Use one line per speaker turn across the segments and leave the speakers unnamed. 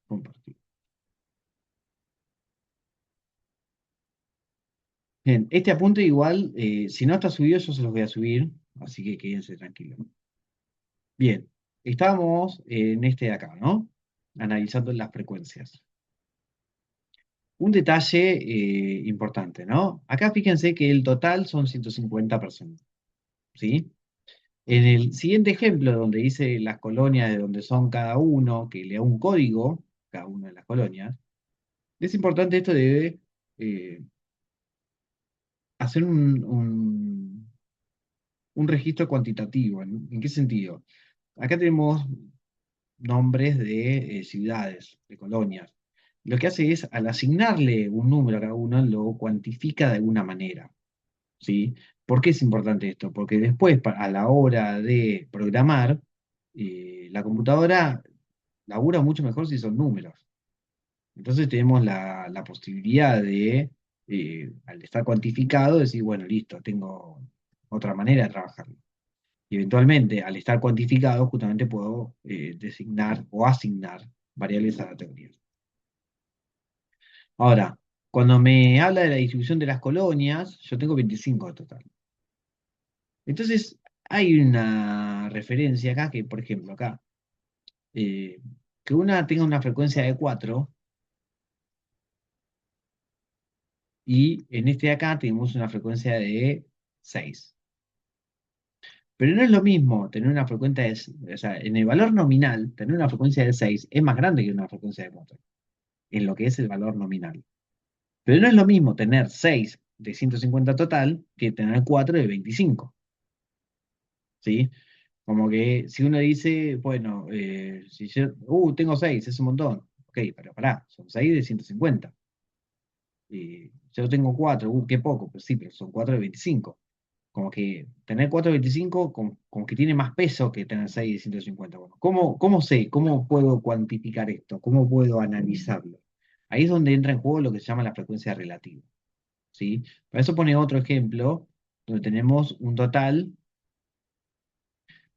Compartir. Bien, este apunte igual, si no está subido, yo se los voy a subir, así que quédense tranquilos. Bien, estábamos en este de acá, ¿no? Analizando las frecuencias. Un detalle importante, ¿no? Acá fíjense que el total son 150 personas, ¿sí? En el siguiente ejemplo, donde dice las colonias de donde son cada uno, que le da un código, cada una de las colonias, es importante esto de eh, hacer un registro cuantitativo. ¿En qué sentido? Acá tenemos nombres de ciudades, de colonias. Lo que hace es, al asignarle un número a cada uno, lo cuantifica de alguna manera, ¿sí? ¿Por qué es importante esto? Porque después, a la hora de programar, la computadora labura mucho mejor si son números. Entonces tenemos la posibilidad de, al estar cuantificado, decir, bueno, listo, tengo otra manera de trabajarlo. Y eventualmente, al estar cuantificado, justamente puedo designar o asignar variables a la teoría. Ahora, cuando me habla de la distribución de las colonias, yo tengo 25 en total. Entonces, hay una referencia acá que, por ejemplo, acá, eh, que una tenga una frecuencia de 4 y en este de acá tenemos una frecuencia de 6. Pero no es lo mismo tener una frecuencia de, o sea, en el valor nominal, tener una frecuencia de 6 es más grande que una frecuencia de 4, en lo que es el valor nominal. Pero no es lo mismo tener 6 de 150 total que tener 4 de 25, ¿sí? Como que si uno dice, bueno, si yo, tengo 6 es un montón. Ok, pero pará, son 6 de 150. Yo tengo 4 qué poco, pues sí, pero son 4 de 25. Como que tener 4 de 25 como que tiene más peso que tener 6 de 150. Bueno, ¿cómo sé? ¿Cómo puedo cuantificar esto? ¿Cómo puedo analizarlo? Ahí es donde entra en juego lo que se llama la frecuencia relativa, ¿sí? Para eso pone otro ejemplo, donde tenemos un total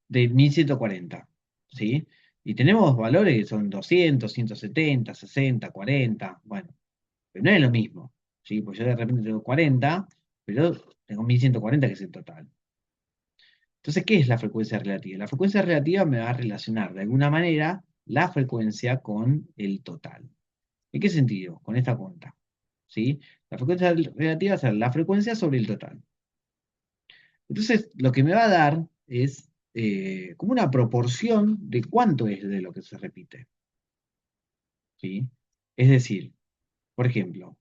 de 1140, ¿sí? Y tenemos valores que son 200, 170, 60, 40, bueno, pero no es lo mismo, ¿sí? Pues yo de repente tengo 40, pero tengo 1140 que es el total. Entonces, ¿qué es la frecuencia relativa? La frecuencia relativa me va a relacionar de alguna manera la frecuencia con el total. ¿En qué sentido? Con esta cuenta, ¿sí? La frecuencia relativa es la frecuencia sobre el total. Entonces, lo que me va a dar es como una proporción de cuánto es de lo que se repite, ¿sí? Es decir, por ejemplo,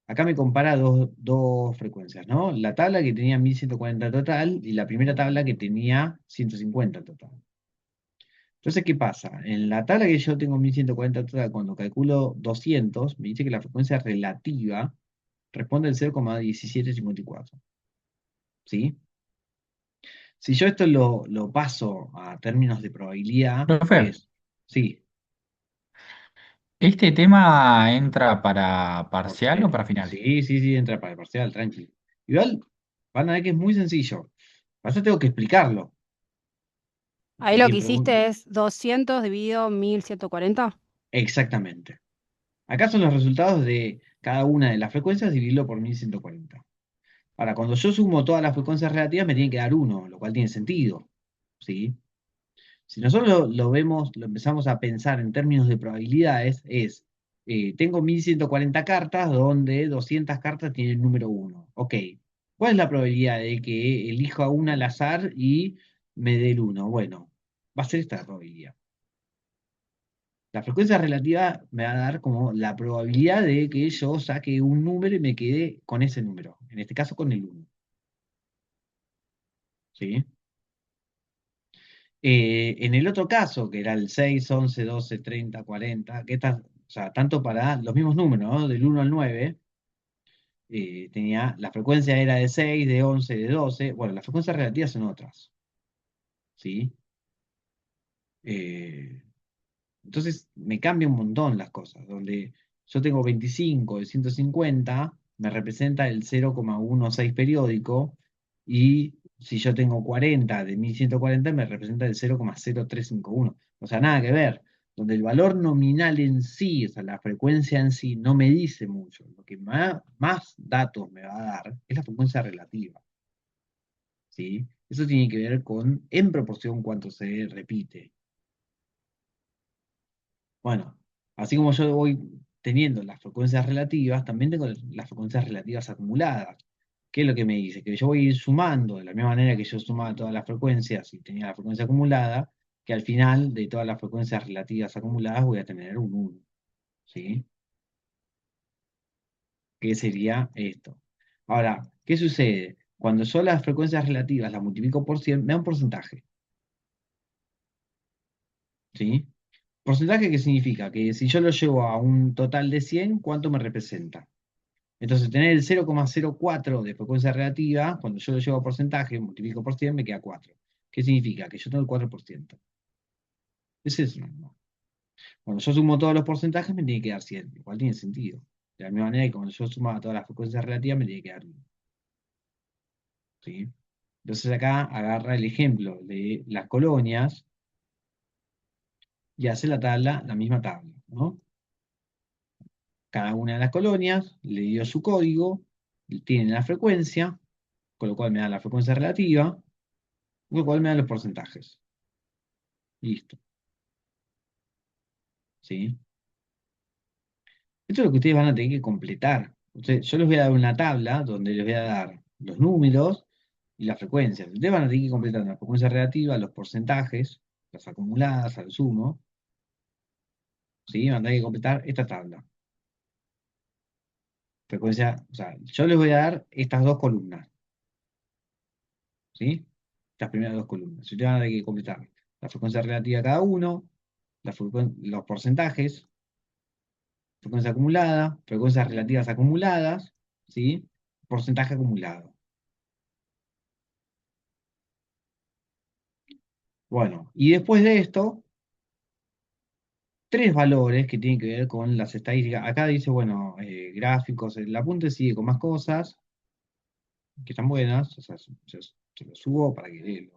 acá me compara dos frecuencias, ¿no? La tabla que tenía 1140 total y la primera tabla que tenía 150 total. Entonces, ¿qué pasa? En la tabla que yo tengo 1140 total, cuando calculo 200, me dice que la frecuencia relativa responde al 0,1754, ¿sí? Si yo esto lo paso a términos de probabilidad,
Profe,
es, sí,
¿este tema entra para parcial o para final?
sí, sí, sí, entra para el parcial, tranquilo. Igual, van a ver que es muy sencillo. Para eso tengo que explicarlo.
Ahí lo que
Alguien
hiciste
pregunta.
es 200 dividido 1140.
Exactamente. Acá son los resultados de cada una de las frecuencias dividirlo por 1140. Ahora, cuando yo sumo todas las frecuencias relativas, me tiene que dar uno, lo cual tiene sentido, ¿sí? Si nosotros lo vemos, lo empezamos a pensar en términos de probabilidades, tengo 1140 cartas donde 200 cartas tienen el número uno. Ok, ¿cuál es la probabilidad de que elija una al azar y me dé el uno? Bueno, va a ser esta la probabilidad. La frecuencia relativa me va a dar como la probabilidad de que yo saque un número y me quede con ese número, en este caso con el uno, ¿sí? En el otro caso, que era el 6, 11, 12, 30, 40, o sea, tanto para los mismos números, ¿no? Del 1 al 9, la frecuencia era de 6, de 11, de 12. Bueno, las frecuencias relativas son otras, ¿sí? Eh, entonces me cambia un montón las cosas, donde yo tengo 25 de 150, me representa el 0,16 periódico, y si yo tengo 40 de 1140, me representa el 0,0351. O sea, nada que ver. donde el valor nominal en sí, o sea, la frecuencia en sí, no me dice mucho. Lo que más datos me va a dar es la frecuencia relativa, ¿sí? Eso tiene que ver con, en proporción, cuánto se repite. Bueno, así como yo voy teniendo las frecuencias relativas, también tengo las frecuencias relativas acumuladas. ¿Qué es lo que me dice? Que yo voy a ir sumando de la misma manera que yo sumaba todas las frecuencias y tenía la frecuencia acumulada, que al final de todas las frecuencias relativas acumuladas voy a tener un 1, ¿sí? ¿Qué sería esto? Ahora, ¿qué sucede? Cuando yo las frecuencias relativas las multiplico por 100, me da un porcentaje, ¿sí? ¿Porcentaje qué significa? Que si yo lo llevo a un total de 100, ¿cuánto me representa? Entonces, tener el 0,04 de frecuencia relativa, cuando yo lo llevo a porcentaje, multiplico por 100, me queda 4. ¿Qué significa? Que yo tengo el 4%. Es eso. ¿No? Cuando yo sumo todos los porcentajes, me tiene que dar 100. Igual tiene sentido. De la misma manera que cuando yo sumaba todas las frecuencias relativas, me tiene que dar 1. ¿Sí? Entonces acá agarra el ejemplo de las colonias y hace la tabla, la misma tabla, ¿no? Cada una de las colonias le dio su código, tiene la frecuencia, con lo cual me da la frecuencia relativa, con lo cual me da los porcentajes. Listo, ¿sí? Esto es lo que ustedes van a tener que completar. Yo les voy a dar una tabla donde les voy a dar los números y las frecuencias. Ustedes van a tener que completar la frecuencia relativa, los porcentajes, las acumuladas al sumo, ¿sí? Van a tener que completar esta tabla. Frecuencia, o sea, yo les voy a dar estas dos columnas, ¿sí? Estas primeras dos columnas. Ustedes van a tener que completar la frecuencia relativa de cada uno, los porcentajes, frecuencia acumulada, frecuencias relativas acumuladas, ¿sí? Porcentaje acumulado. Bueno, y después de esto, tres valores que tienen que ver con las estadísticas. Acá dice, bueno, gráficos, el apunte sigue con más cosas que están buenas, o sea, se lo subo para que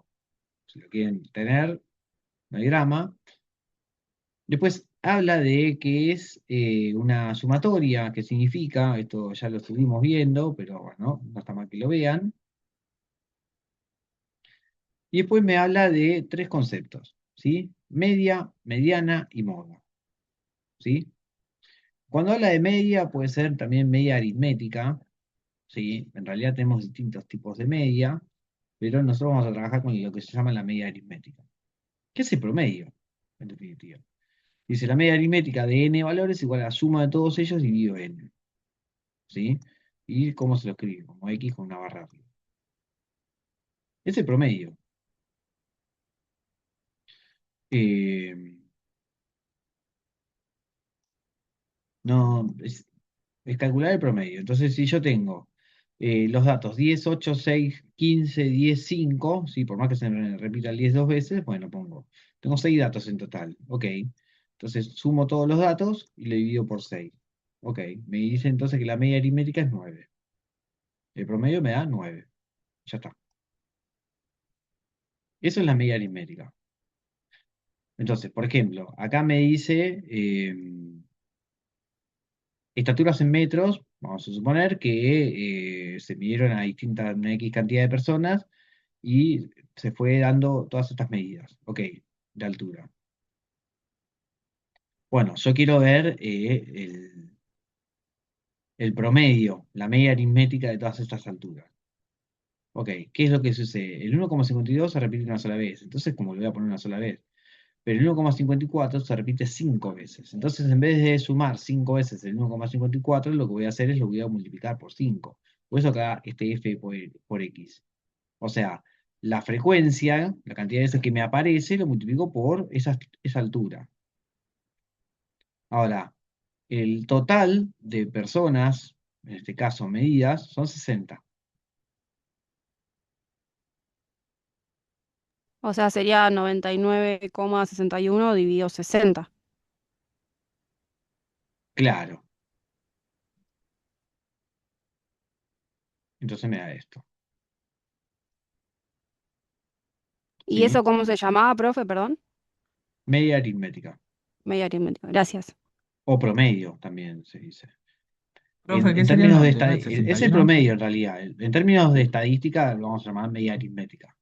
si lo quieren tener, no hay drama. Después habla de que es una sumatoria, que significa, esto ya lo estuvimos viendo, pero bueno, no está mal que lo vean. Y después me habla de tres conceptos, ¿sí? Media, mediana y moda, ¿sí? Cuando habla de media, puede ser también media aritmética, ¿sí? En realidad tenemos distintos tipos de media, pero nosotros vamos a trabajar con lo que se llama la media aritmética. ¿Qué es el promedio, en definitiva? Dice, la media aritmética de n valores igual a la suma de todos ellos dividido n, ¿sí? ¿Y cómo se lo escribe? Como x con una barra arriba. Es el promedio. Eh, no, es calcular el promedio. Entonces, si yo tengo los datos 10, 8, 6, 15, 10, 5, ¿sí? Por más que se me repita el 10 dos veces, bueno, tengo 6 datos en total, ok. Entonces, sumo todos los datos y le divido por 6. Ok, me dice entonces que la media aritmética es 9. El promedio me da 9. Ya está. Eso es la media aritmética. Entonces, por ejemplo, acá me dice estaturas en metros, vamos a suponer que se midieron a una X cantidad de personas y se fue dando todas estas medidas, ok, de altura. Bueno, yo quiero ver el promedio, la media aritmética de todas estas alturas. Ok, ¿qué es lo que sucede? El 1,52 se repite una sola vez, entonces como lo voy a poner una sola vez. Pero el 1,54 se repite 5 veces. Entonces, en vez de sumar 5 veces el 1,54, lo que voy a hacer es lo voy a multiplicar por 5. Por eso acá este f por x. O sea, la frecuencia, la cantidad de veces que me aparece, lo multiplico por esa altura. Ahora, el total de personas, en este caso medidas, son 60.
O sea, sería 99,61 dividido 60.
Claro. Entonces me da esto.
¿Y
¿Sí?
eso cómo se llamaba, profe? Perdón.
Media aritmética.
media aritmética. Gracias.
O promedio también se dice.
Profe, ¿qué
En
sería el
términos de
nombre? ¿Era el
es el
61?
promedio en realidad. En términos de estadística lo vamos a llamar media aritmética.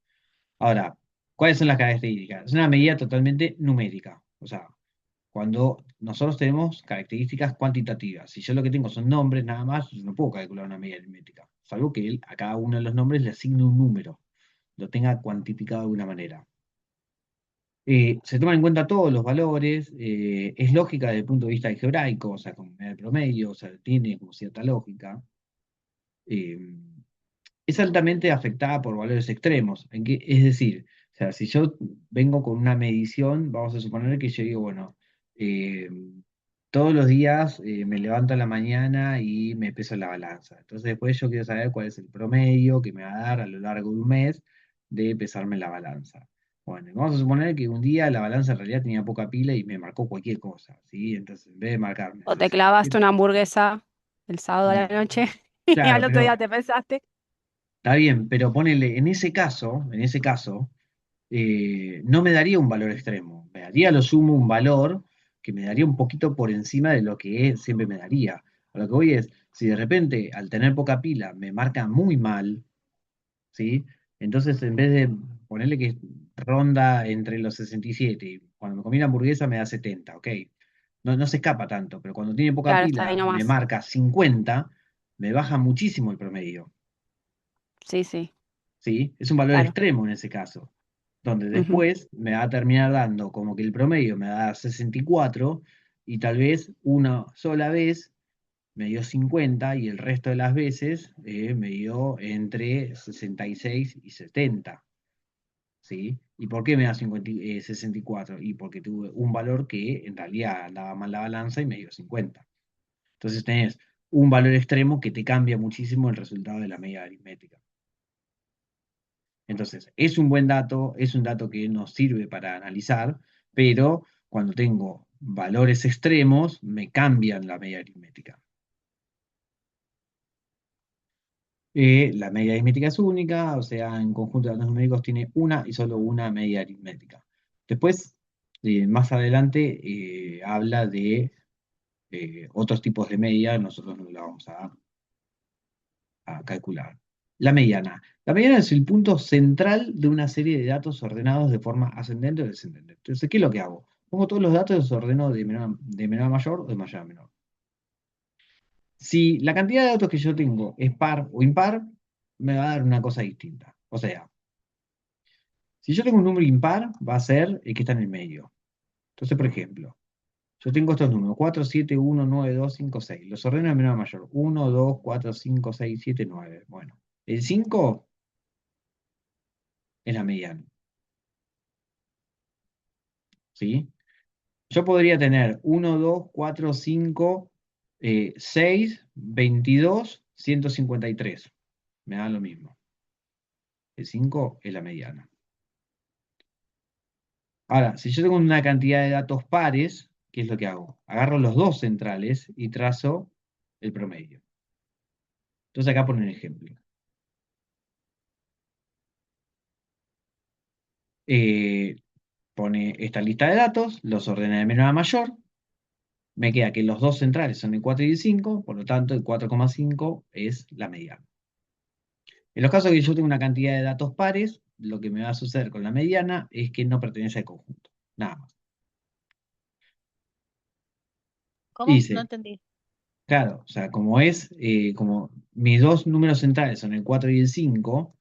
Ahora, ¿cuáles son las características? Es una medida totalmente numérica. O sea, cuando nosotros tenemos características cuantitativas, si yo lo que tengo son nombres nada más, yo no puedo calcular una medida aritmética, salvo que él a cada uno de los nombres le asigne un número, lo tenga cuantificado de alguna manera. Se toman en cuenta todos los valores, es lógica desde el punto de vista algebraico, o sea, como el promedio, o sea, tiene como cierta lógica. eh, es altamente afectada por valores extremos. Es decir, o sea, si yo vengo con una medición, vamos a suponer que yo digo, bueno, eh, todos los días me levanto a la mañana y me peso en la balanza. Entonces después yo quiero saber cuál es el promedio que me va a dar a lo largo de un mes de pesarme en la balanza. Bueno, vamos a suponer que un día la balanza en realidad tenía poca pila y me marcó cualquier cosa, ¿sí? Entonces en vez de marcarme
O te clavaste
67,
una hamburguesa el sábado a la noche y
claro,
al otro día
pero
te pensaste.
está bien, pero ponele, en ese caso, no me daría un valor extremo, me daría a lo sumo un valor que me daría un poquito por encima de lo que siempre me daría. A lo que voy es, si de repente al tener poca pila me marca muy mal, ¿sí? Entonces en vez de ponerle que ronda entre los 67 y cuando me comí la hamburguesa me da 70, ok. No, no se escapa tanto, pero cuando tiene poca
Claro, está ahí
pila me
nomás.
marca 50, me baja muchísimo el promedio.
Sí, sí,
¿Sí? Es un valor
claro.
extremo en ese caso, donde
Ujú.
después me va a terminar dando como que el promedio me va a dar 64 y tal vez una sola vez me dio 50 y el resto de las veces me dio entre 66 y 70. ¿Sí? ¿Y por qué me da 64? Y porque tuve un valor que en realidad andaba mal la balanza y me dio 50. Entonces tenés un valor extremo que te cambia muchísimo el resultado de la media aritmética. Entonces, es un buen dato, es un dato que nos sirve para analizar, pero cuando tengo valores extremos, me cambian la media aritmética. La media aritmética es única, o sea, en conjunto de datos numéricos tiene una y solo una media aritmética. Después, más adelante, habla de otros tipos de media, nosotros no la vamos a calcular. La mediana. La mediana es el punto central de una serie de datos ordenados de forma ascendente o descendente. Entonces, ¿qué es lo que hago? Pongo todos los datos y los ordeno de menor a mayor o de mayor a menor. Si la cantidad de datos que yo tengo es par o impar, me va a dar una cosa distinta. O sea, si yo tengo un número impar, va a ser el que está en el medio. Entonces, por ejemplo, yo tengo estos números, 4, 7, 1, 9, 2, 5, 6. Los ordeno de menor a mayor. 1, 2, 4, 5, 6, 7, 9. Bueno, el 5 es la mediana. ¿Sí? Yo podría tener 1, 2, 4, 5, 6, 22, 153. Me da lo mismo. El 5 es la mediana. Ahora, si yo tengo una cantidad de datos pares, ¿qué es lo que hago? Agarro los dos centrales y trazo el promedio. Entonces acá pone un ejemplo. Eh, Pone esta lista de datos, los ordena de menor a mayor. Me queda que los dos centrales son el 4 y el 5, por lo tanto el 4,5 es la mediana. En los casos que yo tengo una cantidad de datos pares, lo que me va a suceder con la mediana es que no pertenece al conjunto. Nada más.
¿Cómo? No
Dice,
entendí.
claro, o sea, como mis dos números centrales son el 4 y el 5,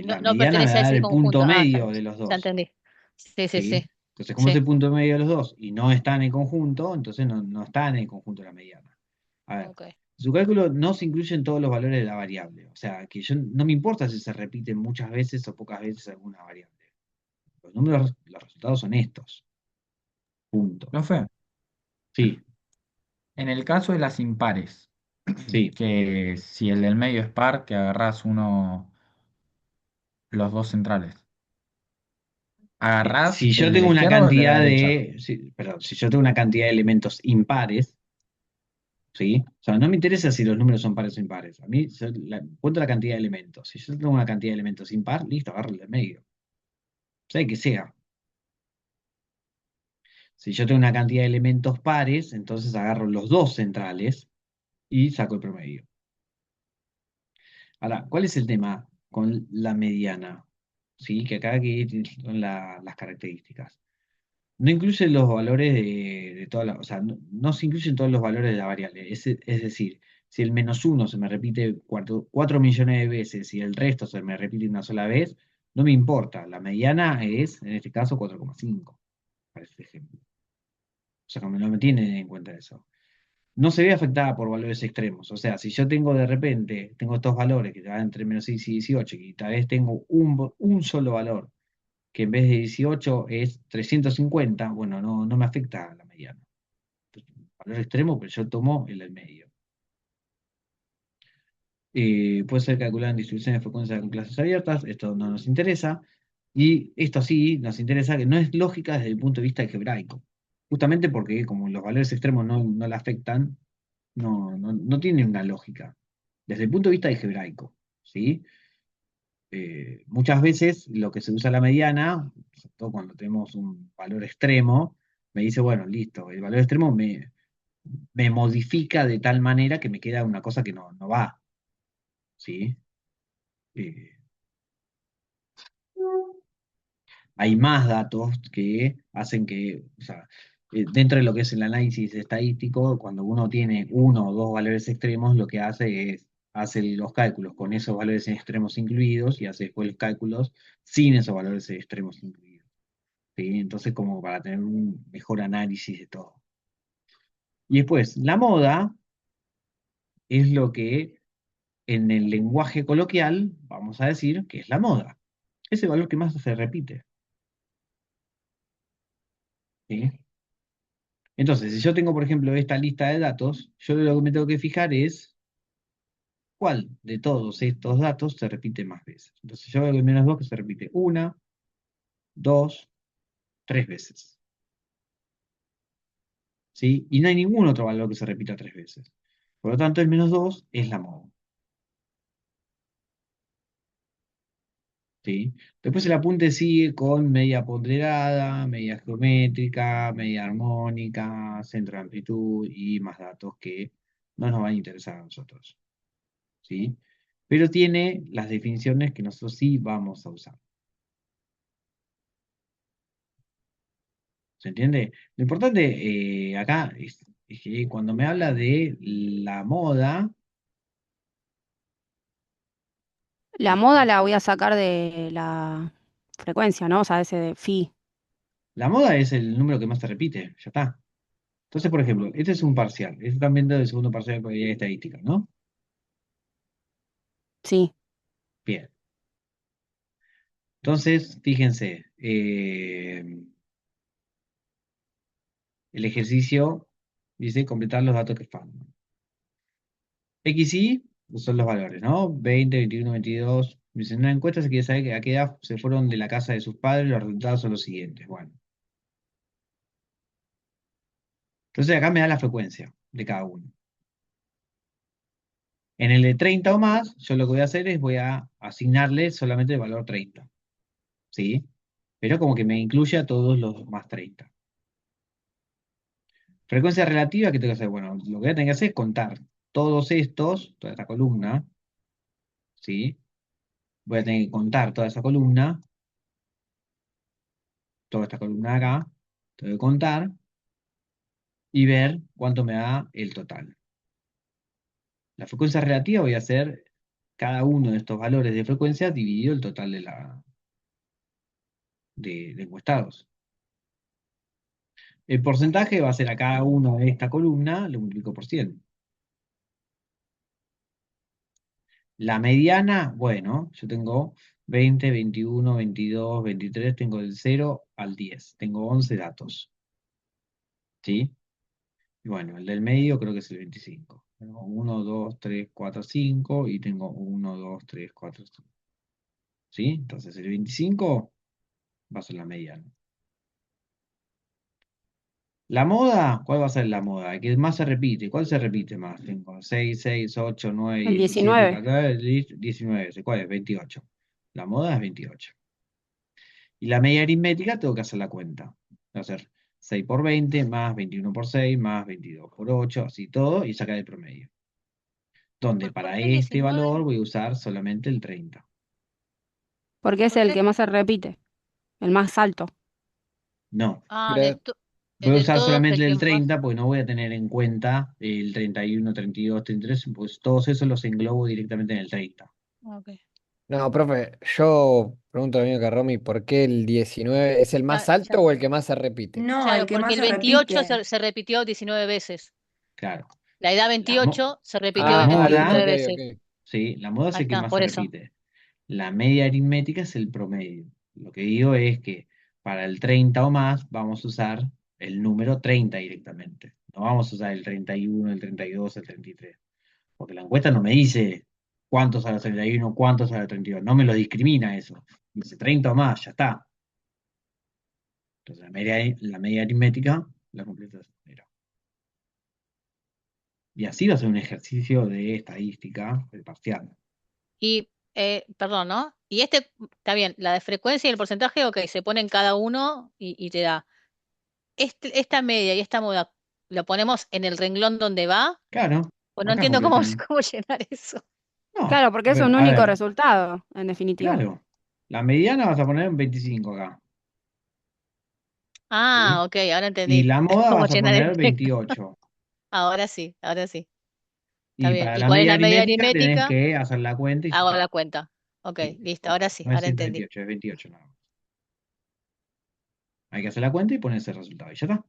No,
la
no
mediana me va
pertenece
a
a
dar
ese
el
conjunto.
punto
Ah,
medio de los
ya
dos.
entendí. Sí, sí,
¿Sí?
sí,
Entonces, como es
sí.
el punto medio de los dos y no está en el conjunto, entonces no está en el conjunto de la mediana. A ver,
Ok.
su cálculo no se incluyen todos los valores de la variable. O sea, que yo no me importa si se repiten muchas veces o pocas veces alguna variable. Los números, los resultados son estos. Punto.
Profe,
Sí,
en el caso de las impares,
sí.
que si el del medio es par, que agarrás los dos centrales. ¿Agarrás
Si yo
el de la
tengo una
izquierda o el de la
cantidad
derecha?
perdón, si yo tengo una cantidad de elementos impares, ¿sí? O sea, no me interesa si los números son pares o impares. A mí, cuento la cantidad de elementos. Si yo tengo una cantidad de elementos impar, listo, agarro el del medio. Sea que sea. Si yo tengo una cantidad de elementos pares, entonces agarro los dos centrales y saco el promedio. Ahora, ¿cuál es el tema con la mediana? ¿Sí? Que acá son las características. No incluye los valores de todas las, o sea, no se incluyen todos los valores de la variable. Es decir, si el -1 se me repite 4 millones de veces y el resto se me repite una sola vez, no me importa. La mediana es, en este caso, 4,5, para este ejemplo. O sea, no me tienen en cuenta eso. No se ve afectada por valores extremos. O sea, si yo tengo de repente, tengo estos valores que van entre -6 y 18, y tal vez tengo un solo valor que en vez de 18 es 350, bueno, no me afecta a la mediana. Valor extremo, pero yo tomo el del medio. Puede ser calculada en distribuciones de frecuencia con clases abiertas, esto no nos interesa. Y esto sí nos interesa, que no es lógica desde el punto de vista algebraico. Justamente porque como los valores extremos no la afectan, no tiene una lógica. Desde el punto de vista algebraico, ¿sí? Muchas veces lo que se usa la mediana, sobre todo cuando tenemos un valor extremo, me dice, bueno, listo, el valor extremo me modifica de tal manera que me queda una cosa que no va, ¿sí? Eh, Hay más datos que hacen que, o sea, dentro de lo que es el análisis estadístico, cuando uno tiene uno o dos valores extremos, lo que hace es, hace los cálculos con esos valores extremos incluidos y hace después los cálculos sin esos valores extremos incluidos. ¿Sí? Entonces, como para tener un mejor análisis de todo. Y después, la moda es lo que en el lenguaje coloquial vamos a decir que es la moda. Es el valor que más se repite. ¿Sí? Entonces, si yo tengo, por ejemplo, esta lista de datos, yo lo que me tengo que fijar es cuál de todos estos datos se repite más veces. Entonces, yo veo que -2 que se repite una, dos, tres veces. ¿Sí? Y no hay ningún otro valor que se repita tres veces. Por lo tanto, el -2 es la moda. ¿Sí? Después el apunte sigue con media ponderada, media geométrica, media armónica, centro de amplitud y más datos que no nos van a interesar a nosotros. ¿Sí? Pero tiene las definiciones que nosotros sí vamos a usar. ¿Se entiende? Lo importante acá es que cuando me habla de la moda,
La moda la voy a sacar de la frecuencia, ¿no? O sea, ese de phi.
la moda es el número que más se repite, ya está. Entonces, por ejemplo, este es un parcial, este también del segundo parcial de probabilidad estadística, ¿no?
Sí.
Bien. Entonces, fíjense, el ejercicio dice completar los datos que faltan. X y son los valores, ¿no? 20, 21, 22. Dice, en una encuesta se quiere saber a qué edad se fueron de la casa de sus padres. Los resultados son los siguientes. Bueno, entonces acá me da la frecuencia de cada uno. En el de 30 o más, yo lo que voy a hacer es voy a asignarle solamente el valor 30. ¿Sí? Pero como que me incluye a todos los más 30. Frecuencia relativa, ¿qué tengo que hacer? Bueno, lo que voy a tener que hacer es contar todos estos, toda esta columna, ¿sí? Voy a tener que contar toda esta columna de acá, tengo que contar y ver cuánto me da el total. La frecuencia relativa voy a hacer cada uno de estos valores de frecuencia dividido el total de encuestados. El porcentaje va a ser a cada uno de esta columna, lo multiplico por 100. La mediana, bueno, yo tengo 20, 21, 22, 23, tengo del 0 al 10, tengo 11 datos. ¿Sí? Y bueno, el del medio creo que es el 25. Tengo 1, 2, 3, 4, 5 y tengo 1, 2, 3, 4, 5. ¿Sí? Entonces el 25 va a ser la mediana. La moda, ¿cuál va a ser la moda? El que más se repite. ¿Cuál se repite más? Tengo 6, 6, 8, 9,
El
17,
19.
14, 19. ¿Cuál es? 28. La moda es 28. Y la media aritmética tengo que hacer la cuenta. Voy a hacer 6 por 20 más 21 por 6 más 22 por 8, así todo, y sacar el promedio. Donde
¿Por
para
qué el
este
19?
valor voy a usar solamente el 30.
Porque es
¿Por
el
qué?
que más se repite, el más alto.
No,
Ah,
Pero,
voy a
de
usar
todos el
solamente
que
el
más.
30 porque no voy a tener en cuenta el 31, 32, 33, pues todos esos los englobo directamente en el 30.
Ok.
no, profe, yo pregunto lo mismo que Romy, ¿por qué el 19 es el más
Ah,
alto o el que más se repite?
No, el
claro,
que
porque
más
el
se
28
repite.
se repitió 19 veces.
Claro.
La edad
La, mo-
28 se repitió
la
Ah, listo,
19
moda,
ok,
veces.
ok.
sí, la moda
Ahí
sé que
está,
más se
por eso.
repite. La media aritmética es el promedio. Lo que digo es que para el 30 o más vamos a usar el número 30 directamente. No vamos a usar el 31, el 32, el 33. Porque la encuesta no me dice cuántos a los 31, cuántos a los 32. No me lo discrimina eso. Dice 30 o más, ya está. Entonces la media aritmética la completa de esa manera. Y así va a ser un ejercicio de estadística del parcial.
Y, perdón, ¿no? Y este, está bien, la de frecuencia y el porcentaje, ok, se ponen cada uno y te da. Esta media y esta moda, ¿lo ponemos en el renglón donde va?
Claro,
Pues no
acá
entiendo cómo,
completan.
cómo llenar eso.
No,
Claro, porque es un
a
único
ver,
resultado, en definitiva.
claro. La mediana vas a poner en 25 acá. ¿Sí?
Ah, ok, ahora
Y
entendí
la moda
cómo
vas a
llenar el
poner
renglón.
28.
Ahora sí, ahora sí. Está
Y
bien.
para
¿Y
la
cuál es
media
la media
aritmética tenés
aritmética?
que hacer la cuenta y
Hago
sacar.
la cuenta. Ok,
Sí,
listo,
ok.
ahora sí,
No es
ahora entendí.
128, es 28 nada más. Hay que hacer la cuenta y poner ese resultado. Y ya está.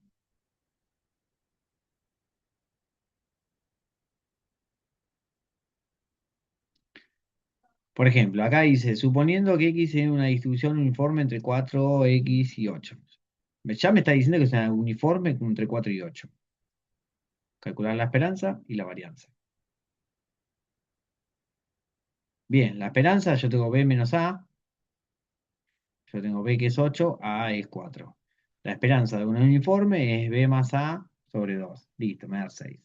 Por ejemplo, acá dice, suponiendo que X es una distribución uniforme entre 4X y 8. Ya me está diciendo que es una uniforme entre 4 y 8. Calcular la esperanza y la varianza. Bien, la esperanza yo tengo B menos A. Yo tengo B que es 8, A es 4. La esperanza de un uniforme es B más A sobre 2. Listo, me da 6.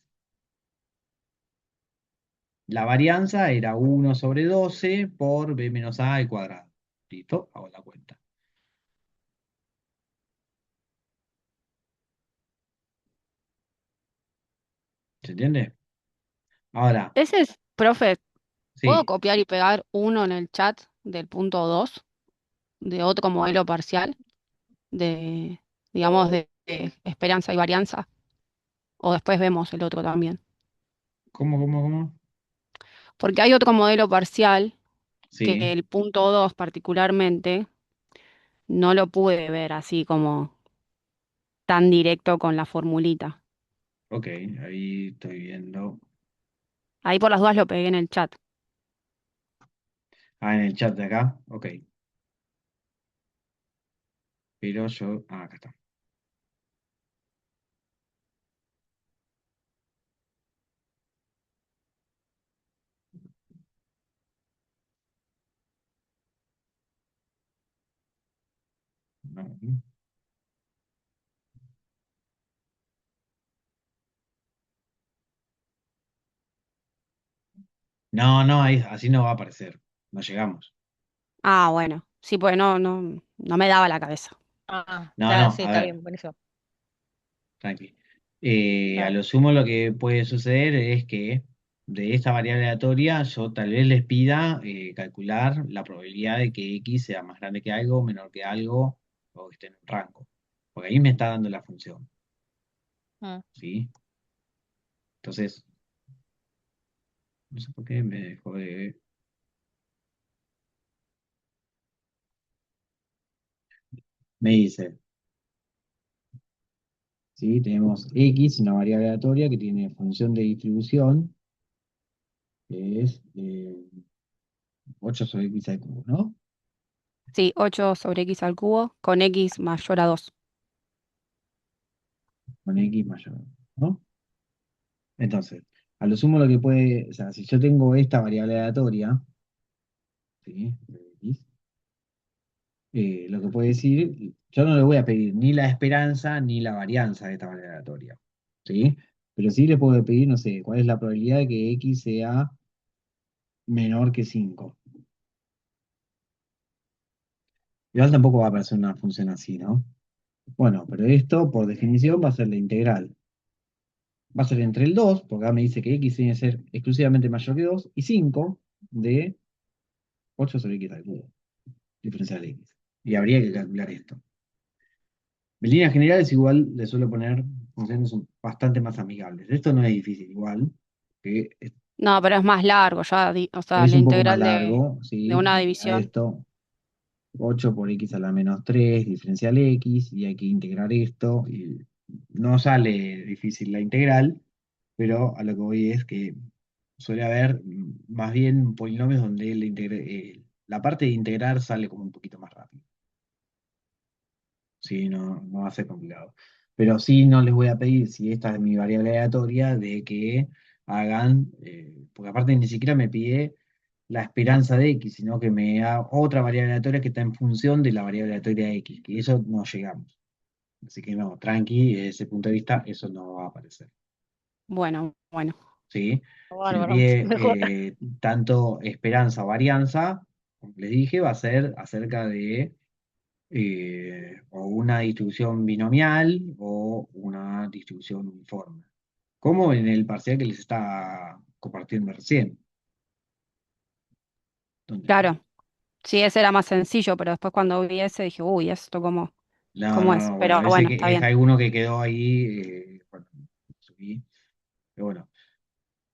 La varianza era 1 sobre 12 por B menos A al cuadrado. Listo, hago la cuenta. ¿Se entiende? Ahora,
Ese es, profe, ¿puedo
sí,
copiar y pegar uno en el chat del punto 2 de otro modelo parcial de, digamos, de esperanza y varianza? O después vemos el otro también.
¿cómo?
Porque hay otro modelo parcial que
Sí,
el punto 2 particularmente no lo pude ver así como tan directo con la formulita.
ok, ahí estoy viendo.
Ahí por las dudas lo pegué en el chat.
Ah, en el chat de acá, ok. Pero yo, acá está. No, no, así no va a aparecer. No llegamos.
Ah, bueno. Sí, pues no me daba la cabeza.
Ah, claro,
No,
sí,
a
está
ver,
bien, buenísimo.
tranqui. A
Claro.
lo sumo lo que puede suceder es que de esta variable aleatoria yo tal vez les pida calcular la probabilidad de que X sea más grande que algo, menor que algo, o que esté en un rango. Porque ahí me está dando la función,
Mm.
¿sí? Entonces, no sé por qué me dejó de... Me dice, ¿sí? Tenemos X, una variable aleatoria que tiene función de distribución, que es 8 sobre X al cubo, ¿no?
Sí, 8 sobre x al cubo con x mayor a 2.
Con X mayor, ¿no? Entonces, a lo sumo lo que puede, o sea, si yo tengo esta variable aleatoria, ¿sí? De X, lo que puede decir, yo no le voy a pedir ni la esperanza ni la varianza de esta variable aleatoria, ¿sí? Pero sí le puedo pedir, no sé, cuál es la probabilidad de que X sea menor que 5. Igual tampoco va a aparecer una función así, ¿no? Bueno, pero esto por definición va a ser la integral. Va a ser entre el 2, porque acá me dice que x tiene que ser exclusivamente mayor que 2, y 5 de 8 sobre x al cubo, diferencial de x. Y habría que calcular esto. En líneas generales, igual le suelo poner funciones bastante más amigables. Esto no es difícil, igual, que
No, pero es más largo, ya, o sea,
es
la
un poco más
integral
largo,
de
¿sí?
una
Me queda
división.
esto, 8 por x a la menos 3 diferencial x, y hay que integrar esto, y no sale difícil la integral, pero a lo que voy es que suele haber más bien polinomios donde la parte de integrar sale como un poquito más rápido. Sí, no va a ser complicado. Pero sí no les voy a pedir, si esta es mi variable aleatoria, de que hagan, porque aparte ni siquiera me pide la esperanza de x, sino que me da otra variable aleatoria que está en función de la variable aleatoria de x, que eso no llegamos. Así que no, tranqui, desde ese punto de vista, eso no va a aparecer.
Bueno, bueno.
¿Sí? Si me
Bárbaro,
pide
mejor.
tanto esperanza o varianza, como les dije, va a ser acerca de o una distribución binomial o una distribución uniforme, como en el parcial que les estaba compartiendo recién. ¿Dónde está?
Claro, sí, ese era más sencillo, pero después cuando vi ese dije, uy, ¿esto
No,
cómo
no,
es?
no, bueno,
Pero
ese
bueno,
que
está
es
bien.
alguno que quedó ahí, bueno, subí, pero bueno,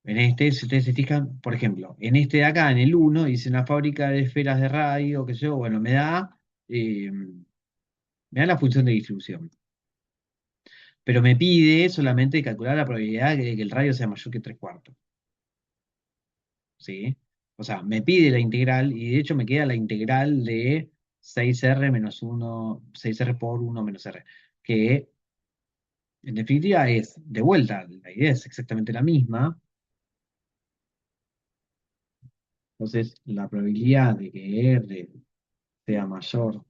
en este, si ustedes se fijan, por ejemplo, en este de acá, en el uno dice una fábrica de esferas de radio, qué sé yo, bueno, me da la función de distribución. Pero me pide solamente calcular la probabilidad de que el radio sea mayor que 3 cuartos. ¿Sí? O sea, me pide la integral y de hecho me queda la integral de 6R menos 1, 6R por 1 menos R, que en definitiva es, de vuelta, la idea es exactamente la misma. Entonces, la probabilidad de que R sea mayor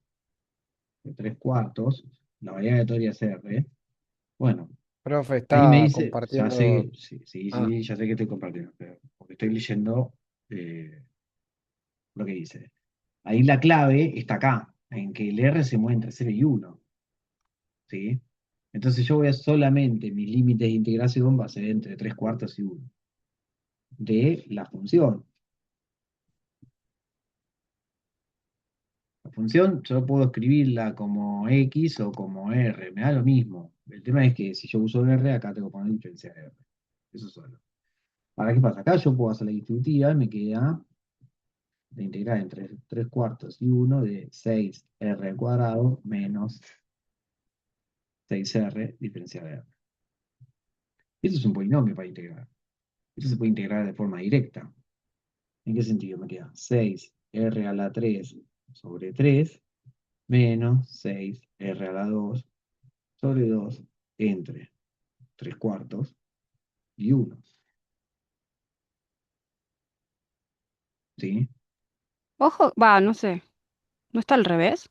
que 3 cuartos, la variable aleatoria es R. Bueno,
Profe,
ahí me
está
dice, ya
compartiendo.
sé, sí, sí,
Ah,
sí, ya sé que estoy compartiendo, pero porque estoy leyendo eh, lo que dice. Ahí la clave está acá, en que el R se mueve entre 0 y 1, ¿sí? Entonces yo voy a solamente, mis límites de integración va a ser entre 3 cuartos y 1 de la función. La función yo puedo escribirla como X o como R, me da lo mismo. El tema es que si yo uso R, acá tengo que poner diferencial R. Eso solo. ¿Para qué pasa? Acá yo puedo hacer la distributiva y me queda de integrar entre 3 cuartos y 1 de 6R al cuadrado menos 6R diferencial R. Eso es un polinomio para integrar. Eso se puede integrar de forma directa. ¿En qué sentido me queda? 6R a la 3 sobre 3 menos 6R a la 2 sobre 2 entre 3 cuartos y 1. ¿Sí?
Ojo, va, no sé, ¿no está al revés?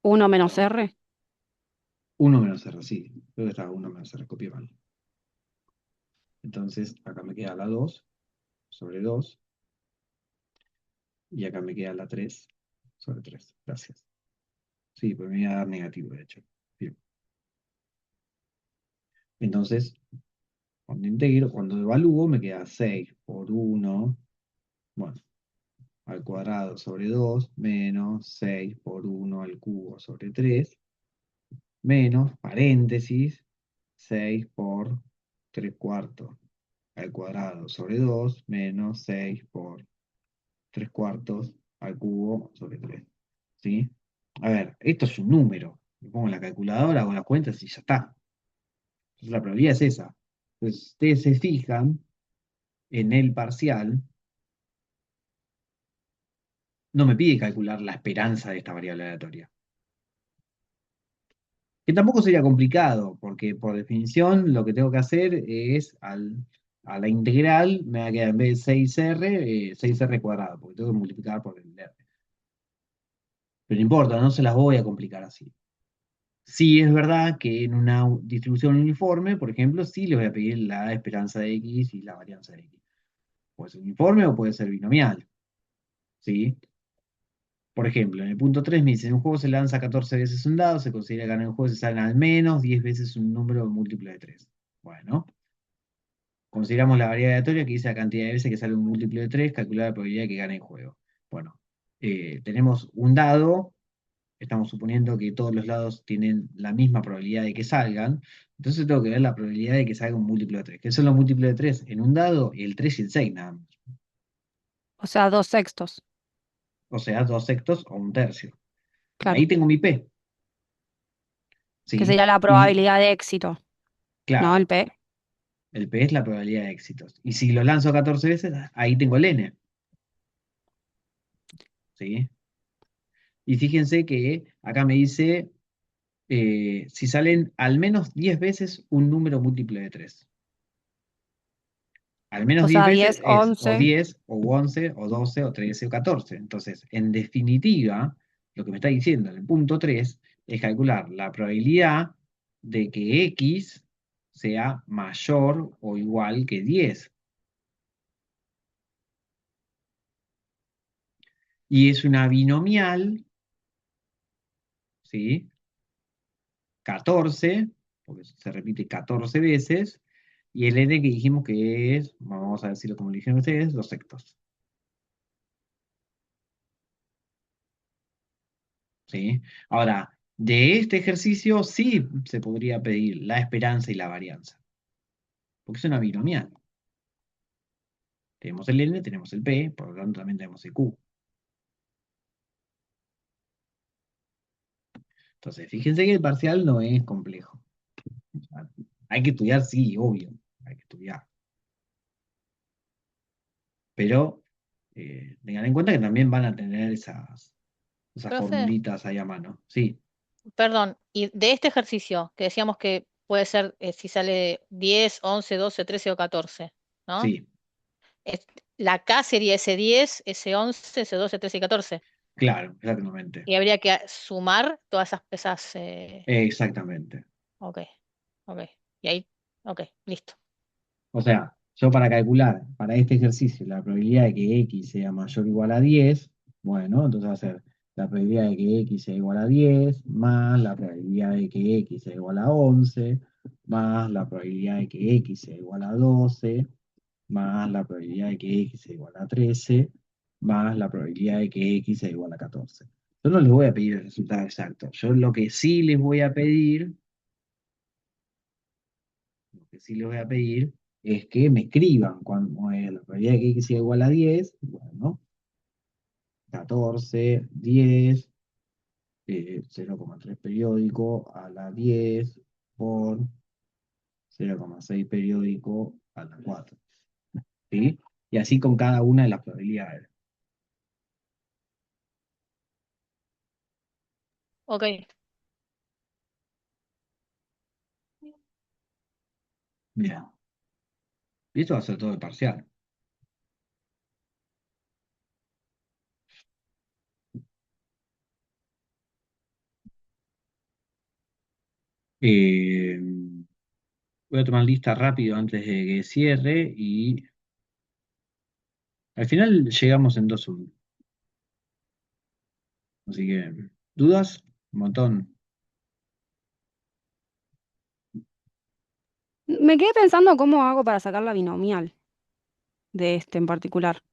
Uno menos
No,
R.
1 menos R, sí. Creo que estaba 1 menos R, copié mal. Entonces, acá me queda la 2 sobre 2 y acá me queda la 3 sobre 3. Gracias. Sí, pues me iba a dar negativo, de hecho. Bien. Entonces, cuando integro, cuando evalúo, me queda 6 por 1, bueno, al cuadrado sobre 2 menos 6 por 1 al cubo sobre 3 menos, paréntesis, 6 por 3 cuartos al cuadrado sobre 2 menos 6 por 3 cuartos al cubo sobre 3. ¿Sí? A ver, esto es un número. Me pongo en la calculadora, hago las cuentas y ya está. Entonces la probabilidad es esa. Entonces, ustedes se fijan en el parcial, no me pide calcular la esperanza de esta variable aleatoria. Que tampoco sería complicado, porque por definición lo que tengo que hacer es a la integral, me va a quedar en vez de 6R, 6R cuadrado, porque tengo que multiplicar por el R. Pero no importa, no se las voy a complicar así. Sí es verdad que en una distribución uniforme, por ejemplo, sí les voy a pedir la esperanza de X y la varianza de X. Puede ser uniforme o puede ser binomial, ¿sí? Por ejemplo, en el punto 3 me dice, en un juego se lanza 14 veces un dado, se considera que en el juego se salen al menos 10 veces un número múltiplo de 3. Bueno, consideramos la variable aleatoria que dice la cantidad de veces que sale un múltiplo de 3, calcular la probabilidad de que gane el juego. Bueno, tenemos un dado, estamos suponiendo que todos los lados tienen la misma probabilidad de que salgan, entonces tengo que ver la probabilidad de que salga un múltiplo de 3. ¿Qué son los múltiplos de 3? En un dado, el 3 y el 6 nada más.
O sea, 2/6.
O sea, 2/6 o un tercio.
Claro.
Ahí tengo mi P,
Que
¿sí?
sería la
Y
probabilidad de éxito, ¿no? El
claro,
P.
el P es la probabilidad de éxitos. Y si lo lanzo 14 veces, ahí tengo el N, ¿sí? Y fíjense que acá me dice si salen al menos 10 veces un número múltiplo de 3. Al menos
O
10
sea,
veces
10,
es o
11.
10, o 11, o 12, o 13, o 14. Entonces, en definitiva, lo que me está diciendo en el punto 3 es calcular la probabilidad de que X sea mayor o igual que 10. Y es una binomial, ¿sí? 14, porque se repite 14 veces, y el n que dijimos que es, vamos a decirlo como lo dijeron ustedes, 2/6. ¿Sí? Ahora, de este ejercicio sí se podría pedir la esperanza y la varianza, porque es una binomial. Tenemos el n, tenemos el p, por lo tanto también tenemos el q. Entonces, fíjense que el parcial no es complejo. O sea, hay que estudiar, sí, obvio, hay que estudiar. Pero tengan en cuenta que también van a tener esas
Profe,
formulitas ahí a mano. Sí,
perdón, y de este ejercicio que decíamos que puede ser si sale 10, 11, 12, 13 o 14, ¿no?
sí,
Es- la K sería ese 10, ese 11, ese 12, 13 y 14.
claro, exactamente.
Y habría que sumar todas
Exactamente.
ok, ok. Y ahí, ok, listo.
O sea, yo para calcular para este ejercicio la probabilidad de que x sea mayor o igual a 10, bueno, entonces va a ser la probabilidad de que x sea igual a 10 más la probabilidad de que x sea igual a 11 más la probabilidad de que x sea igual a 12 más la probabilidad de que x sea igual a 13 más la probabilidad de que x sea igual a 14. Yo no les voy a pedir el resultado exacto. Yo lo que sí les voy a pedir lo que sí les voy a pedir es que me escriban cuando es la probabilidad de que x sea igual a 10, bueno, 14, 10, 0,3 periódico a la 10 por 0,6 periódico a la 4, ¿sí? Y así con cada una de las probabilidades.
Ok.
Bien, y esto va a ser todo el parcial. Eh, Voy a tomar lista rápido antes de que cierre y al final llegamos en 2-1. Así que, ¿dudas? Un montón.
Me quedé pensando cómo hago para sacar la binomial de este en particular.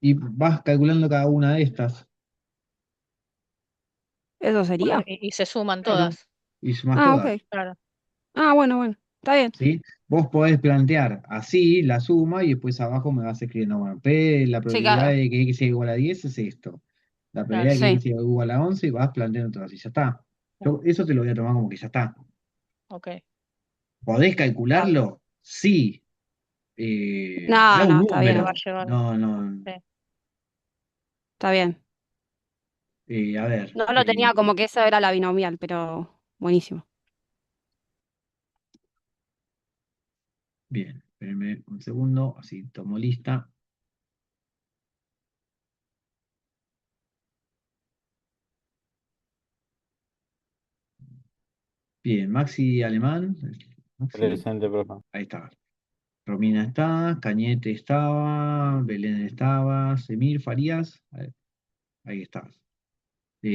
Y vas calculando cada una de estas.
¿Eso
Bueno,
sería?
y se suman
Claro.
todas,
Y sumas
Ah,
todas,
ok.
claro.
Ah, bueno, bueno. Está bien.
¿sí? Vos podés plantear así la suma y después abajo me vas escribiendo, bueno, P, la
Sí,
probabilidad
claro.
de que X sea igual a 10 es esto. La probabilidad
Claro.
de que X
Sí.
sea igual a 11 y vas planteando todas y ya está. Yo eso te lo voy a tomar como que ya está.
Ok,
¿Podés
dale.
calcularlo? Sí. Da
No,
un
no, está
Me
bien.
va a
número.
llevar.
No, no.
Sí.
Está bien.
A ver.
No lo tenía como que esa era la binomial, pero buenísimo.
Bien, espérenme un segundo, así tomo lista. Bien, Maxi Alemán. Maxi,
Presente, profe.
ahí está. Romina está, Cañete estaba, Belén estaba, Semir Farías, ahí estabas.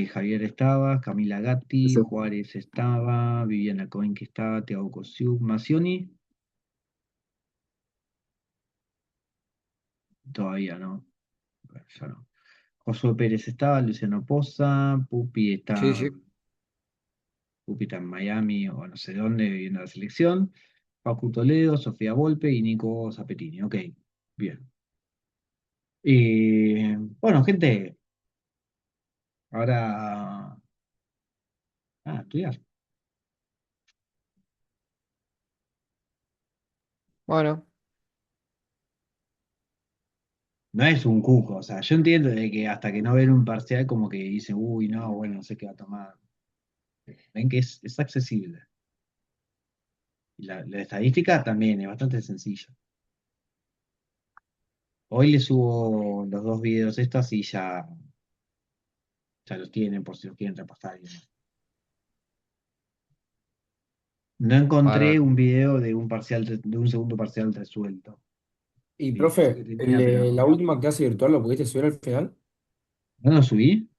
Javier estaba, Camila Gatti,
Eso.
Juárez estaba, Viviana Cohen que estaba, Tiago Cosiu, Macioni, todavía no, bueno, ya no. Josué Pérez estaba, Luciano Poza,
Sí, sí.
Pupi está en Miami o no sé dónde viviendo la selección. Facu Toledo, Sofía Volpe y Nico Zapetini. Ok, bien. Bueno, gente, ahora estudiar.
Bueno,
No es un cuco, o sea, yo entiendo de que hasta que no ven un parcial como que dicen, uy, no, bueno, no sé qué va a tomar. Ven que es accesible. Y la estadística también es bastante sencilla. Hoy les subo los dos videos estos y ya los tienen por si los quieren repasar y demás. No encontré
bárbaro.
un video de un parcial, de un segundo parcial resuelto.
Y
Pensé que
profe,
tenía, pero
la última clase virtual lo pudiste subir al final.
¿no lo subí?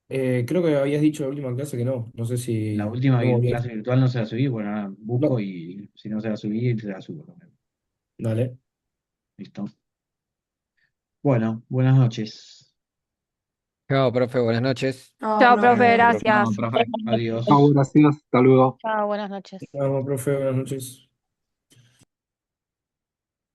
Creo que habías dicho la última clase que no. No sé
La
si
última
no volví.
clase virtual no se la subí, bueno, ahora busco
No,
y si no se la subí, se la subo también.
dale.
¿Listo? Bueno, buenas noches.
Chao, profe, buenas noches.
Chao,
Hasta
profe,
luego.
gracias.
No, profe.
Chao,
Adiós.
gracias. Hasta luego.
Chao, buenas noches.
Nos vemos, profe. Buenas noches.